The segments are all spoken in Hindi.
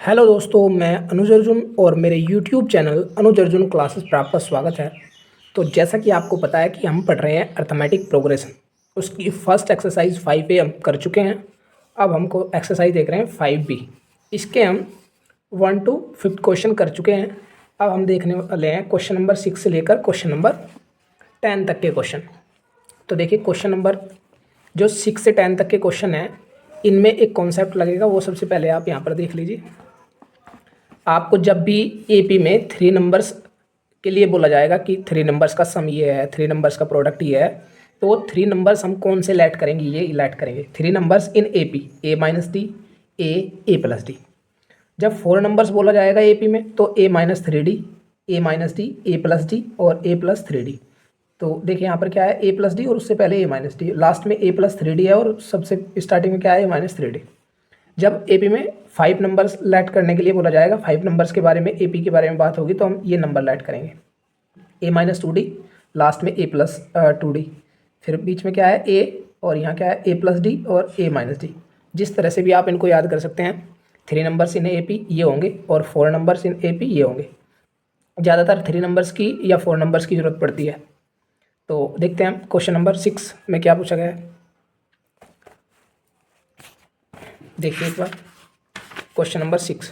हेलो दोस्तों, मैं अनुज अर्जुन और मेरे यूट्यूब चैनल अनुज अर्जुन क्लासेस पर आपका स्वागत है। तो जैसा कि आपको पता है कि हम पढ़ रहे हैं अर्थमेटिक प्रोग्रेशन। उसकी फर्स्ट एक्सरसाइज 5A हम कर चुके हैं। अब हमको एक्सरसाइज देख रहे हैं 5B। इसके हम 1 to 5th क्वेश्चन कर चुके हैं। अब हम देखने वाले हैं क्वेश्चन नंबर 6 से लेकर क्वेश्चन नंबर 10 तक के क्वेश्चन। तो देखिए क्वेश्चन नंबर जो 6 से 10 तक के क्वेश्चन हैं, इनमें एक कॉन्सेप्ट लगेगा, वो सबसे पहले आप यहाँ पर देख लीजिए। आपको जब भी एपी में 3 नंबर्स के लिए बोला जाएगा कि 3 नंबर्स का सम ये है, 3 नंबर्स का प्रोडक्ट ये है, तो 3 नंबर्स हम कौन से लेट करेंगे, ये लेट करेंगे 3 numbers in AP, a minus D, A plus D. जब 4 नंबर्स बोला जाएगा एपी में तो a minus three D, a minus D, A plus D और ए प्लस थ्री डी। तो देखिए यहाँ पर क्या है, ए प्लस डी और उससे पहले ए माइनस डी, लास्ट में ए प्लस थ्री डी है और सबसे स्टार्टिंग में क्या है, ए माइनस थ्री डी। जब एपी में 5 नंबर्स लेट करने के लिए बोला जाएगा, 5 नंबर्स के बारे में, एपी के बारे में बात होगी, तो हम ये नंबर लेट करेंगे, ए माइनस टू डी, लास्ट में ए प्लस टू डी, फिर बीच में क्या है ए, और यहाँ क्या है ए प्लस डी और ए माइनस डी। जिस तरह से भी आप इनको याद कर सकते हैं, 3 नंबर्स इन एपी ये होंगे और 4 नंबर्स इन एपी ये होंगे। ज़्यादातर 3 नंबर्स की या 4 नंबर्स की ज़रूरत पड़ती है। तो देखते हैं क्वेश्चन नंबर 6 में क्या पूछा गया है। देखिए एक बार क्वेश्चन नंबर 6,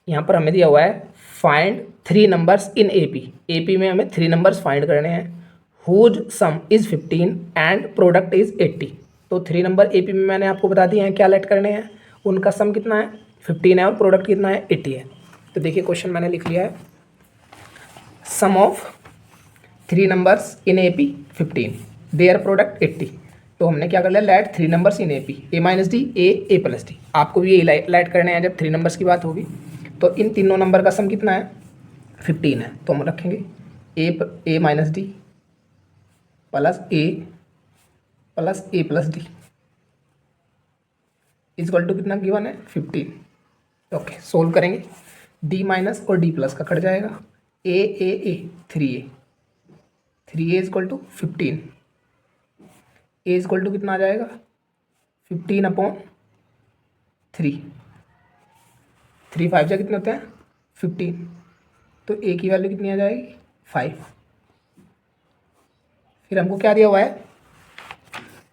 यहाँ पर हमें दिया हुआ है find 3 numbers in AP. AP में हमें 3 नंबर्स फाइंड करने हैं, whose sum is 15 and product is 80। तो 3 नंबर एपी में मैंने आपको बता दिए हैं क्या लेट करने हैं, उनका सम कितना है 15 है और प्रोडक्ट कितना है 80 है। तो देखिए क्वेश्चन मैंने लिख लिया है, sum of 3 numbers in AP 15, their product 80। तो हमने क्या कर लिया, let 3 numbers in AP, a minus D, A plus d. आपको भी ये लेट करने हैं जब 3 नंबर्स की बात होगी। तो इन तीनों नंबर का सम कितना है 15 है, तो हम रखेंगे a minus D plus A plus d is equal to कितना गिवन है 15। ओके, सोल्व करेंगे, डी माइनस और डी प्लस का कट जाएगा, a 3 a is equal to 15, a is equal to कितना आ जाएगा 15/3, 3 5 जा कितने होते हैं 15, तो ए की वैल्यू कितनी आ जाएगी 5। फिर हमको क्या दिया हुआ है,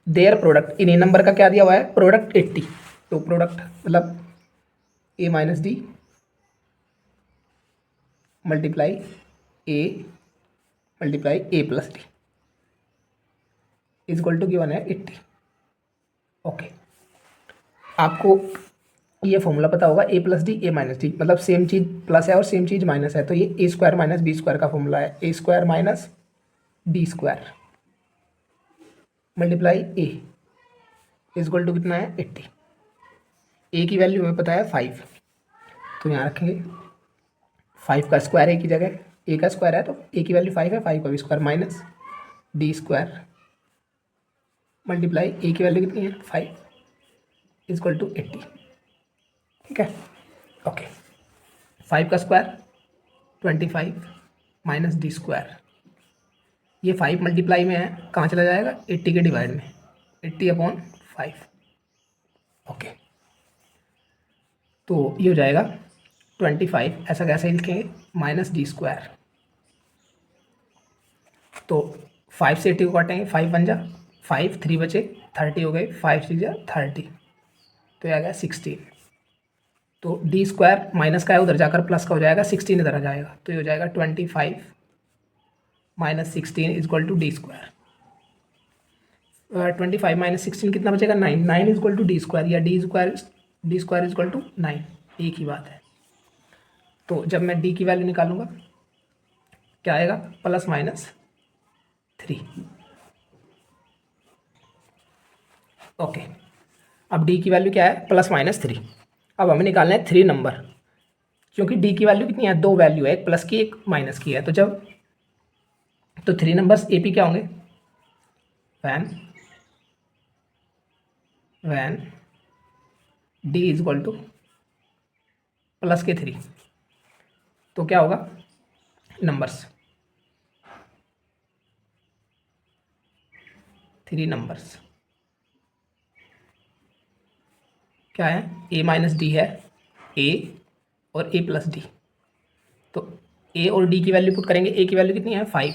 their product, in A number का क्या दिया हुआ है प्रोडक्ट 80। तो प्रोडक्ट मतलब a minus d multiply a plus d is equal to given है 80। ओके, आपको ये फॉर्मूला पता होगा, a plus d a minus d, मतलब सेम चीज़ प्लस है और सेम चीज़ माइनस है, तो ये a square minus b square का फॉर्मूला है, a square minus b square multiply a is equal to कितना है 80। ए की वैल्यू हमें पता है 5, तो यहाँ रखेंगे 5 का स्क्वायर ए की जगह, ए का स्क्वायर है तो ए की वैल्यू 5 है, 5 का भी square minus D square multiply a की वैल्यू कितनी है 5 इजक्वल टू 80। ठीक है, ओके, 5 का स्क्वायर 25 माइनस डी स्क्वायर, ये 5 मल्टीप्लाई में है, कहाँ चला जाएगा 80 के डिवाइड में, 80/5। ओके, तो ये हो जाएगा 25, ऐसा कैसे लिखेंगे माइनस डी स्क्वायर। तो 5 से 80 को काटेंगे, 5 बन जा 5, 3 बचे 30 हो गए, 5 6 जा 30, तो ये आ गया 16। तो डी स्क्वायर माइनस का है, उधर जाकर प्लस का हो जाएगा, 16 इधर आ जाएगा, तो ये हो जाएगा 25 minus 16 is equal to D square. 25 minus 16 कितना बचेगा 9, 9 इजक्वल टू डी स्क्वायर, या डी स्क्वायर इजक्वल टू 9, एक ही बात है। तो जब मैं डी की वैल्यू निकालूंगा क्या आएगा प्लस माइनस 3। ओके, अब डी की वैल्यू क्या है प्लस माइनस 3। अब हमें निकालना है 3 नंबर, क्योंकि डी की वैल्यू कितनी है, 2 वैल्यू है, एक प्लस की एक माइनस की है। तो जब 3 नंबर्स ए पी क्या होंगे, when D is equal to plus के 3, तो क्या होगा नंबर्स 3 नंबर्स क्या है, ए माइनस डी है, ए और ए प्लस डी। तो ए और डी की वैल्यू पुट करेंगे। ए की वैल्यू कितनी है 5,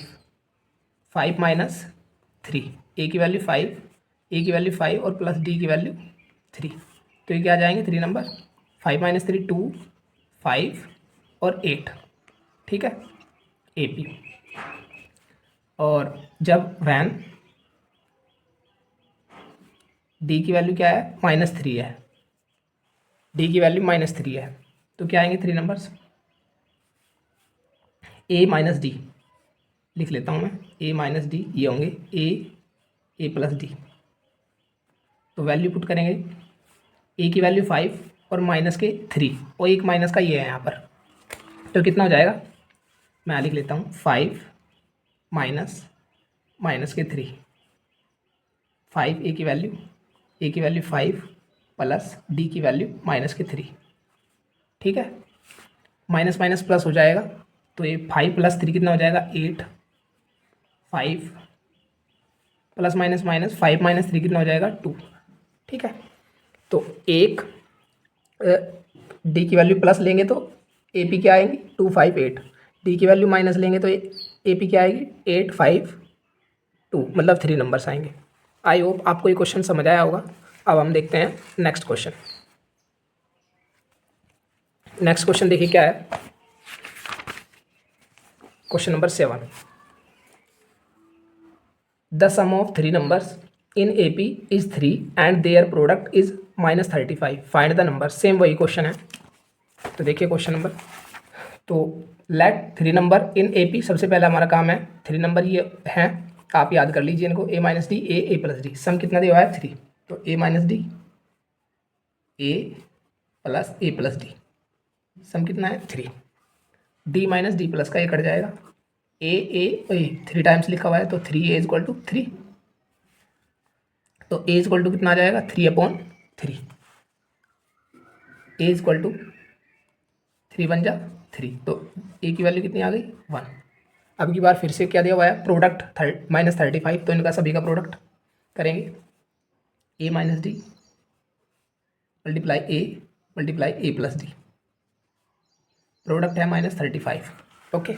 5 माइनस 3, ए की वैल्यू 5, ए की वैल्यू 5 और प्लस डी की वैल्यू 3। तो ये क्या आ जाएंगे 3 नंबर, 5 माइनस 3 2, 5 और 8। ठीक है, ए पी। और जब वैन डी की वैल्यू क्या है -3 है, डी की वैल्यू -3 है, तो क्या आएंगे 3 नंबर्स, ए माइनस डी लिख लेता हूँ मैं, ए माइनस डी ये होंगे ए प्लस डी। तो वैल्यू पुट करेंगे, ए की वैल्यू 5 और माइनस के 3 और एक माइनस का ये है यहाँ पर, तो कितना हो जाएगा, मैं लिख लेता हूँ 5 माइनस के 3, 5 ए की वैल्यू 5 प्लस डी की वैल्यू माइनस के 3। ठीक है, माइनस माइनस प्लस हो जाएगा, तो ये 5 प्लस 3 कितना हो जाएगा 8, 5 प्लस माइनस माइनस 5 माइनस 3 कितना हो जाएगा 2। ठीक है, तो एक डी की वैल्यू प्लस लेंगे तो ए पी क्या आएंगी 2 5 8, डी की वैल्यू माइनस लेंगे तो ए पी क्या आएगी 8 5 2, मतलब 3 नंबर्स आएंगे। आई होप आपको ये क्वेश्चन समझ आया होगा। अब हम देखते हैं नेक्स्ट क्वेश्चन। नेक्स्ट क्वेश्चन देखिए क्या है, question number 7। The sum of 3 numbers in A P is 3 and their product is -35, find the number. Same वही क्वेश्चन है। तो देखिए क्वेश्चन नंबर, तो let 3 number in A P, सबसे पहले हमारा काम है 3 नंबर ये हैं, आप याद कर लीजिए इनको, a minus D A plus d, sum कितना दिया हुआ है 3, तो a minus D A plus d, sum कितना है 3, डी माइनस डी प्लस का ये कट जाएगा, ए 3 टाइम्स लिखा हुआ है तो 3 ए इक्वल टू 3, तो ए इक्वल टू कितना आ जाएगा 3/3, ए इक्वल टू 3 बन जा 3, तो ए की वैल्यू कितनी आ गई 1। अब की बार फिर से क्या दिया हुआ है प्रोडक्ट -35, तो इनका सभी का प्रोडक्ट करेंगे, ए minus d multiply a plus d, product है -35। Okay,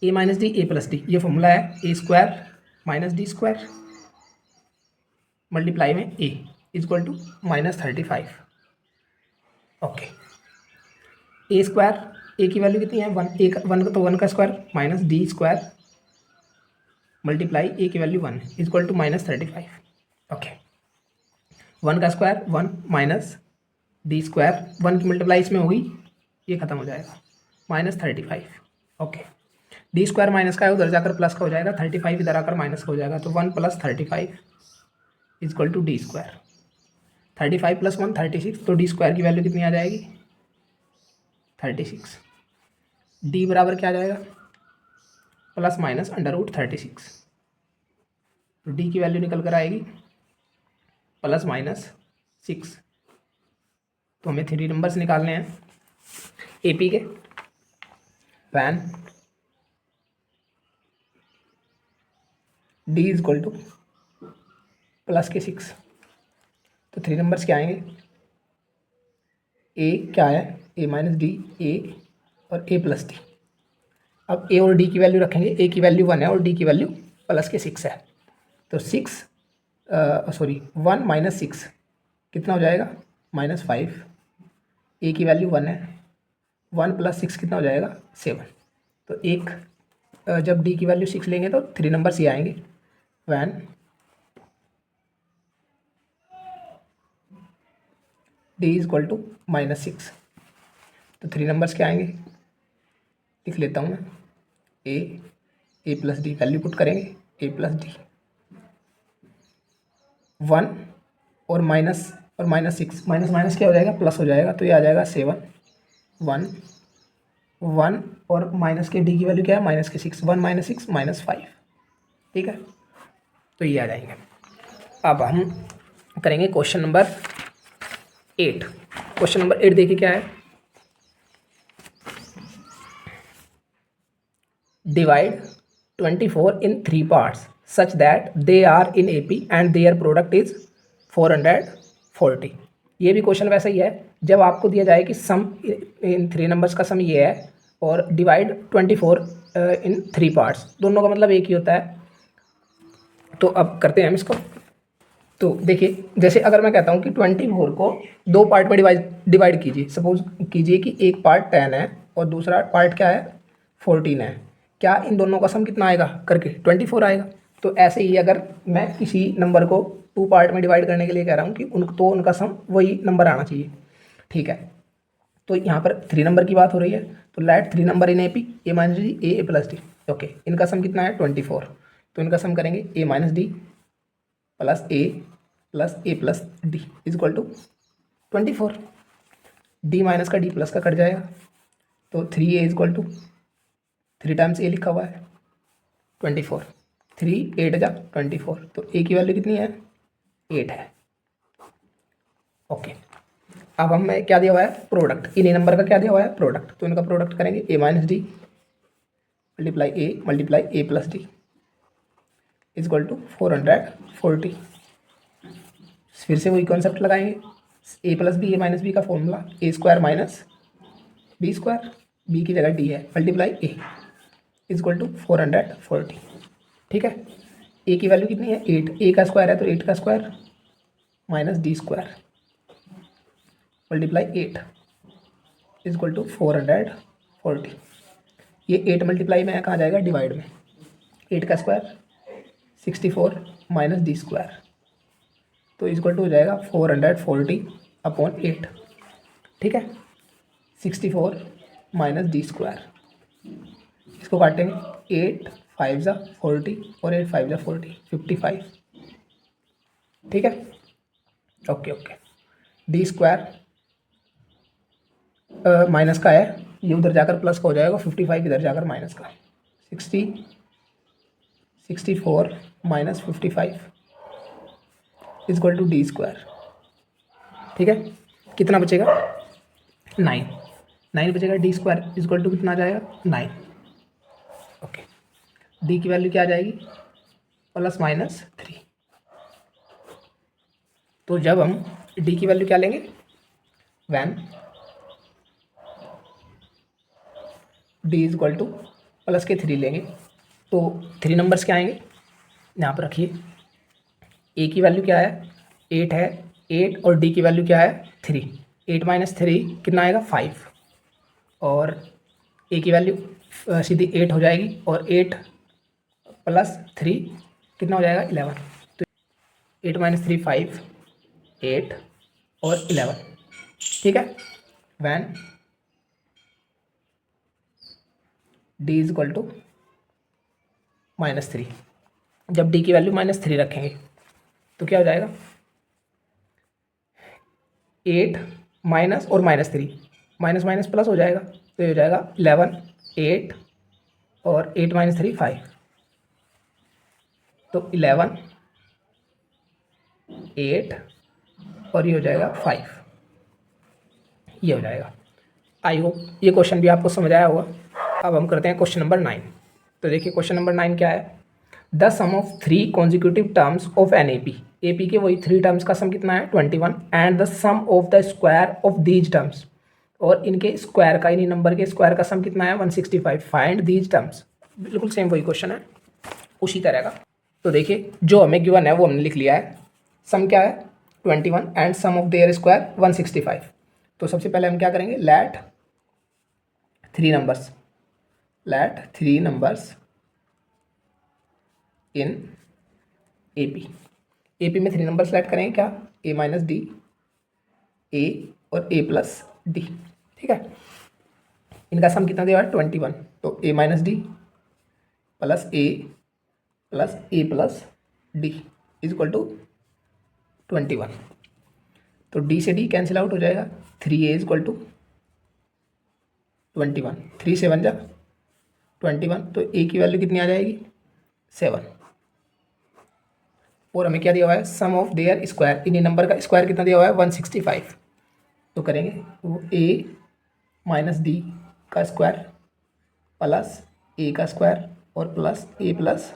a minus D A plus d, ये फॉर्मूला है a square minus D square multiply में a equal to -35। Okay, a square, a की वैल्यू कितनी है 1, ए का 1 तो 1 का square minus D square multiply a की वैल्यू 1 इक्वल टू -35। ओके, 1 का स्क्वायर 1 माइनस डी स्क्वायर, 1 की मल्टीप्लाई इसमें होगी, ये खत्म हो जाएगा -35। ओके, डी स्क्वायर माइनस का है उधर जाकर प्लस का हो जाएगा, 35 इधर आकर माइनस का हो जाएगा, तो 1 + 35 इक्वल टू डी स्क्वायर, 35 + 1 36, तो डी स्क्वायर की वैल्यू कितनी आ जाएगी 36। डी बराबर क्या आ जाएगा ±√36, तो डी की वैल्यू निकल कर आएगी ±6। तो हमें 3 नंबर्स निकालने हैं ए पी के, वैन डी इक्वल टू +6, तो 3 नंबर्स क्या आएंगे, ए क्या है ए माइनस डी ए और ए प्लस डी। अब ए और डी की वैल्यू रखेंगे, ए की वैल्यू 1 है और डी की वैल्यू +6 है, तो 1 - 6 कितना हो जाएगा -5, ए की वैल्यू 1 है, 1 + 6 कितना हो जाएगा 7, तो एक जब डी की वैल्यू 6 लेंगे तो 3 नंबर्स ये आएंगे, वैन डी इक्वल टू -6, तो 3 नंबर्स क्या आएंगे, लिख लेता हूँ मैं, ए प्लस डी वैल्यू पुट करेंगे, ए प्लस डी 1 और -6 माइनस क्या हो जाएगा प्लस हो जाएगा, तो ये आ जाएगा 7 1 और माइनस के डी की वैल्यू क्या है -6, 1 - 6 -5। ठीक है, तो ये आ जाएंगे। अब हम करेंगे क्वेश्चन नंबर 8। क्वेश्चन नंबर 8 देखिए क्या है, divide 24 in 3 parts such that they are in AP and their product is 440। ये भी क्वेश्चन वैसा ही है, जब आपको दिया जाए कि सम इन 3 नंबर्स का सम ये है और डिवाइड 24 इन 3 पार्ट्स, दोनों का मतलब एक ही होता है। तो अब करते हैं हम इसको। तो देखिए, जैसे अगर मैं कहता हूँ कि 24 को 2 पार्ट में डिवाइड कीजिए, सपोज कीजिए कि एक पार्ट 10 है और दूसरा पार्ट क्या है 14 है, क्या इन दोनों का सम कितना आएगा करके 24 आएगा। तो ऐसे ही अगर मैं किसी नंबर को 2 पार्ट में डिवाइड करने के लिए कह रहा हूँ कि उनका सम वही नंबर आना चाहिए, ठीक है। तो यहाँ पर 3 नंबर की बात हो रही है, तो let 3 number in AP A minus D A plus D, okay. इनका सम कितना है 24, तो इनका सम करेंगे A minus D plus A plus D is equal to 24। D minus का डी प्लस का कट जाएगा, तो 3A is equal to 3 times a लिखा हुआ है 24, 3 8 जा 24, तो ए की वैल्यू कितनी है 8 है, ओके। अब हमें क्या दिया हुआ है प्रोडक्ट, इन्हीं नंबर का क्या दिया हुआ है प्रोडक्ट, तो इनका प्रोडक्ट करेंगे A minus d multiply a plus D is equal to 440। फिर से वही कॉन्सेप्ट लगाएंगे, a plus b a minus b का formula a square minus b square, b की जगह डी है multiply a is equal to 440, ठीक है। ए की वैल्यू कितनी है 8, ए का स्क्वायर है तो 8 का square minus D square multiply 8 is equal to 440। ये 8 मल्टीप्लाई में कहाँ जाएगा डिवाइड में, 8 का स्क्वायर 64 माइनस डी स्क्वायर, तो इज इक्वल टू हो जाएगा 440 अपॉन 8, ठीक है। 64 माइनस डी स्क्वायर, इसको काटेंगे 8 5 जा 40 और 8 5 जा 40, 55, ठीक है, okay okay. D square minus का है, ये उधर जाकर प्लस का हो जाएगा, 55 इधर जाकर माइनस का, 64 minus 55 is equal to D square, ठीक है। कितना बचेगा 9 बचेगा, D square is equal to कितना आ जाएगा 9, ओके। डी की वैल्यू क्या आ जाएगी प्लस माइनस 3, तो जब हम डी की वैल्यू क्या लेंगे when D is equal to plus के 3 लेंगे, तो 3 नंबर्स क्या आएंगे यहाँ पर रखिए, ए की वैल्यू क्या है 8 है, 8 और डी की वैल्यू क्या है 3, 8 माइनस 3 कितना आएगा 5, और ए की वैल्यू सीधी 8 हो जाएगी और 8 प्लस 3 कितना हो जाएगा 11, तो 8 माइनस 3 5, 8 और 11, ठीक है। When D is equal to -3, जब डी की वैल्यू -3 रखेंगे तो क्या हो जाएगा 8 माइनस और -3 माइनस माइनस प्लस हो जाएगा, तो ये हो जाएगा 11 8 और 8 माइनस 3 5, तो 11 8 और ये हो जाएगा 5, ये हो जाएगा। आई होप ये क्वेश्चन भी आपको समझ आया होगा। अब हम करते हैं क्वेश्चन नंबर 9। तो देखिए क्वेश्चन नंबर 9 क्या है, the sum of 3 consecutive terms of an AP के वही 3 टर्म्स का सम कितना है 21, and the sum of the square of these terms, और इनके स्क्वायर का, इन्हीं नंबर के स्क्वायर का सम कितना है 165, फाइंड दीज टर्म्स। बिल्कुल सेम वही क्वेश्चन है उसी तरह का। तो देखिए जो हमें गिवन है वो हमने लिख लिया है, सम क्या है 21 and sum of their square 165। तो सबसे पहले हम क्या करेंगे, लेट 3 नंबर्स इन AP में 3 नंबर सेलेक्ट करेंगे, क्या A माइनस डी, A और A प्लस डी, ठीक है। इनका सम कितना दिया हुआ है 21, तो A minus D plus A plus D is equal to 21, तो D से D कैंसिल आउट हो जाएगा, 3A इज इक्वल टू 21, 3 7 जा 21, तो A की वैल्यू कितनी आ जाएगी 7, और हमें क्या दिया हुआ है सम ऑफ देयर स्क्वायर, इन्हीं नंबर का स्क्वायर कितना दिया हुआ है 165, तो करेंगे वो A माइनस डी का स्क्वायर प्लस A का स्क्वायर और प्लस A प्लस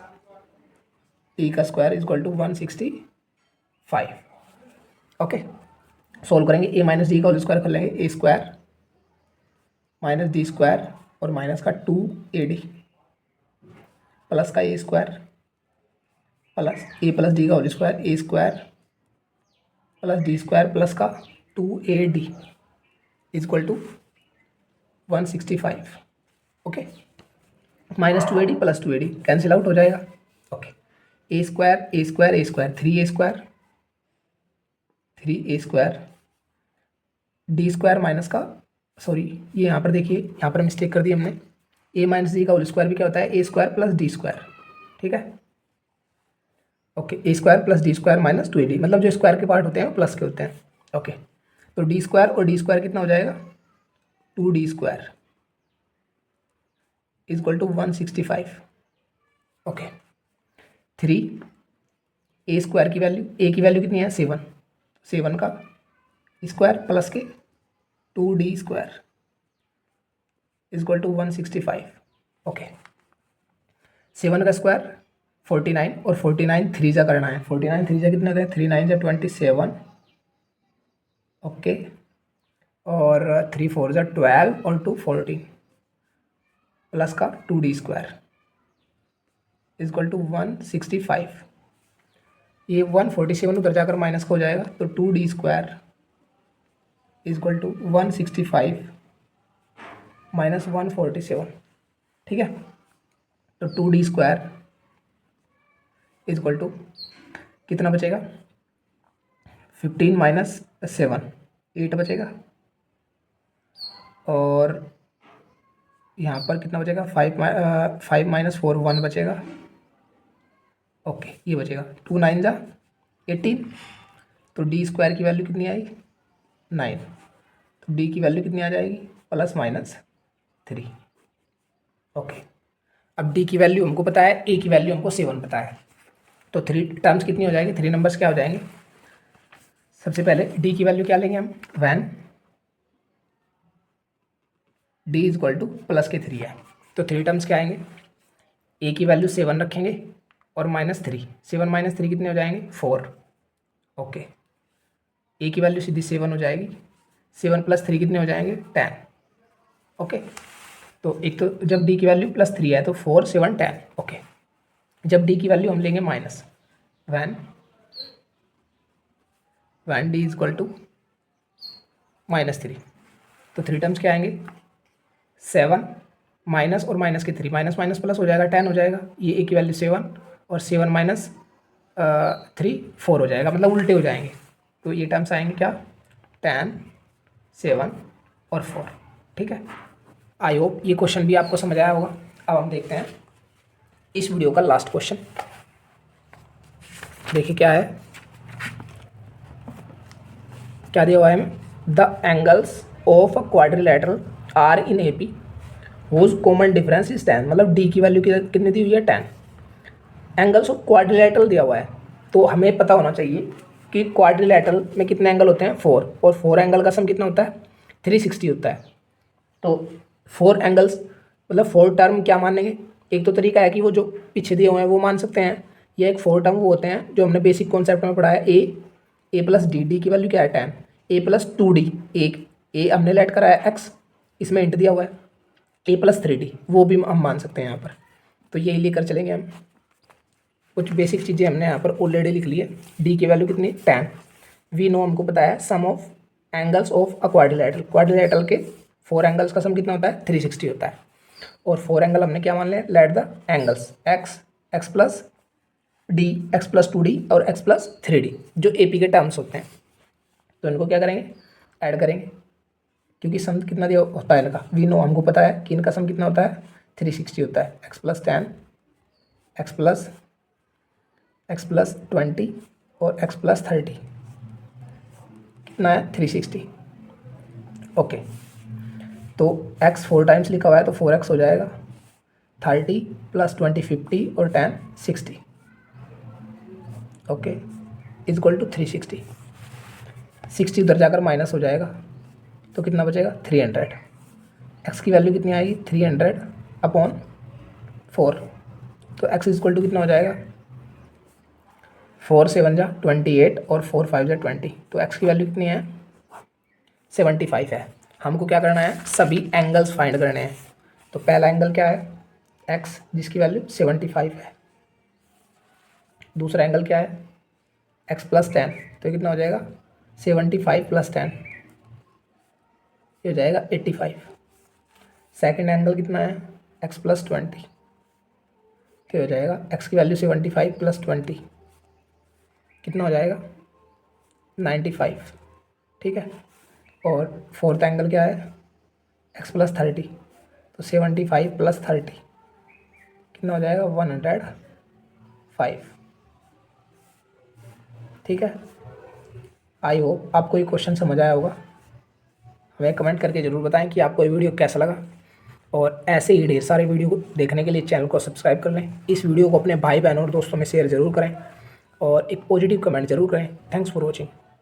D का square is equal to 165, okay. Solve करेंगे, ए माइनस डी का होल स्क्वायर कर लेंगे, A square minus D square और माइनस का 2AD प्लस का A square plus A plus D का whole square, a square plus d square plus का 2AD is equal to 165। Okay, minus 2AD plus 2AD cancel out हो जाएगा। Okay, a square a square a square 3A square 3A square d square minus का, सॉरी ये यहाँ पर देखिए, यहाँ पर मिस्टेक कर दी हमने, ए माइनस डी का होल स्क्वायर भी क्या होता है, a square plus d square. ठीक है, okay, a square plus d square minus 2AD, मतलब जो स्क्वायर के पार्ट होते हैं वो प्लस के होते हैं। ओके, तो डी स्क्वायर और डी स्क्वायर कितना हो जाएगा, 2D square is equal to 165। Okay, 3A square की वैल्यू, ए की वैल्यू कितनी है 7, 7 का स्क्वायर प्लस के 2D square is equal to 165। Okay, 7 का स्क्वायर 49 और 49 3 जा करना है, 49 3 जा कितने होते हैं, 3 9 जा 27। ओके, और 3 4 जा 12 और 2 14 प्लस का 2D स्क्वायर इजक्वल टू 165। ये 147 उधर जाकर माइनस का हो जाएगा, तो 2D square is equal to 165 minus 147। ठीक है, तो 2D स्क्वायर इजक्वल टू कितना बचेगा, 15 माइनस 7 8 बचेगा, और यहाँ पर कितना बचेगा, 5 माइनस 4 1 बचेगा। ओके, ये बचेगा 2 9 जा 18, तो डी स्क्वायर की वैल्यू कितनी आई 9, तो डी की वैल्यू कितनी आ जाएगी प्लस माइनस 3। ओके, अब डी की वैल्यू हमको पता है, ए की वैल्यू हमको 7 पता है, तो 3 टर्म्स कितनी हो जाएगी, 3 नंबर्स क्या हो जाएंगे। सबसे पहले डी की वैल्यू क्या लेंगे हम, when D is equal to plus के 3 है, तो 3 टर्म्स क्या आएंगे, ए की वैल्यू 7 रखेंगे और माइनस 3, 7 माइनस 3 कितने हो जाएंगे 4। ओके, ए की वैल्यू सीधी 7 हो जाएगी, 7 प्लस 3 कितने हो जाएंगे 10। ओके, तो एक तो जब डी की वैल्यू प्लस 3 है तो 4 7 10। ओके, जब डी की वैल्यू हम लेंगे minus, when D is equal to minus 3, तो 3 टर्म्स क्या आएंगे, 7 माइनस और माइनस के 3, माइनस माइनस प्लस हो जाएगा 10 हो जाएगा, ये ए की वैल्यू 7 और 7 माइनस 3 4 हो जाएगा, मतलब उल्टे हो जाएंगे, तो ये टर्म्स आएंगे क्या 10 7 और 4। ठीक है, आई होप ये क्वेश्चन भी आपको समझ आया होगा। अब हम देखते हैं इस वीडियो का लास्ट क्वेश्चन, देखिए क्या है, क्या दिया हुआ है हमें, the angles of a quadrilateral are in A P whose common difference is 10, मतलब डी की वैल्यू कितनी दी हुई है 10, एंगल्स ऑफ क्वाड्रिलेटरल दिया हुआ है, तो हमें पता होना चाहिए कि क्वाड्रिलेटरल में कितने एंगल होते हैं 4, और 4 एंगल का सम कितना होता है 360 होता है। तो 4 एंगल्स मतलब 4 टर्म क्या मानेंगे, एक तो तरीका है कि वो जो पीछे दिए हुए हैं वो मान सकते हैं, या एक 4 टर्म वो होते हैं जो हमने बेसिक कॉन्सेप्ट में पढ़ा है, ए प्लस डी की वैल्यू क्या है 10, ए प्लस 2D, एक ए हमने लेट करा है एक्स, इसमें इंट दिया हुआ है, ए प्लस 3D वो भी हम मान सकते हैं यहाँ पर, तो यही लेकर चलेंगे हम। कुछ बेसिक चीज़ें हमने यहाँ पर ऑलरेडी लिख ली है, डी की वैल्यू कितनी 10, वी नो हमको पता है sum of angles of a quadrilateral, quadrilateral के 4 एंगल्स का सम कितना होता है 360 होता है, और 4 एंगल हमने क्या मान लिया, let the angles x plus D, x plus 2D और एक्स प्लस 3D जो ए पी के टर्म्स होते हैं, तो इनको क्या करेंगे ऐड करेंगे, क्योंकि सम कितना दिया होता है इनका, वी नो हमको पता है कि इनका सम कितना होता है 360 होता है, एक्स प्लस 10 एक्स प्लस 20 और एक्स प्लस 30 कितना है 360। ओके, तो x 4 टाइम्स लिखा हुआ है तो 4x हो जाएगा, 30 प्लस 20 50 और 10 60। ओके, इज इक्वल टू 360, 60 उधर जाकर माइनस हो जाएगा, तो कितना बचेगा 300, x की वैल्यू कितनी आएगी 300 अपॉन 4, तो x इज इक्वल टू कितना हो जाएगा 4 7 जा 28 और 4 5 जा 20, तो x की वैल्यू कितनी है 75 है। हमको क्या करना है, सभी एंगल्स फाइंड करने हैं। तो पहला एंगल क्या है, एक्स, जिसकी वैल्यू 75 है। दूसरा एंगल क्या है, एक्स प्लस 10, तो कितना हो जाएगा 75 प्लस 10, ये हो जाएगा 85। सेकेंड एंगल कितना है, एक्स प्लस 20, तो हो जाएगा एक्स की वैल्यू 75 प्लस 20 कितना हो जाएगा 95। ठीक है। और फोर्थ एंगल क्या है, एक्स प्लस 30, तो 75 प्लस 30 कितना हो जाएगा 105। ठीक है। आई होप आपको ये क्वेश्चन समझ आया होगा। हमें कमेंट करके ज़रूर बताएं कि आपको ये वीडियो कैसा लगा, और ऐसे ही ढेर सारे वीडियो को देखने के लिए चैनल को सब्सक्राइब कर लें। इस वीडियो को अपने भाई बहनों और दोस्तों में शेयर ज़रूर करें, और एक पॉजिटिव कमेंट ज़रूर करें। Thanks for watching.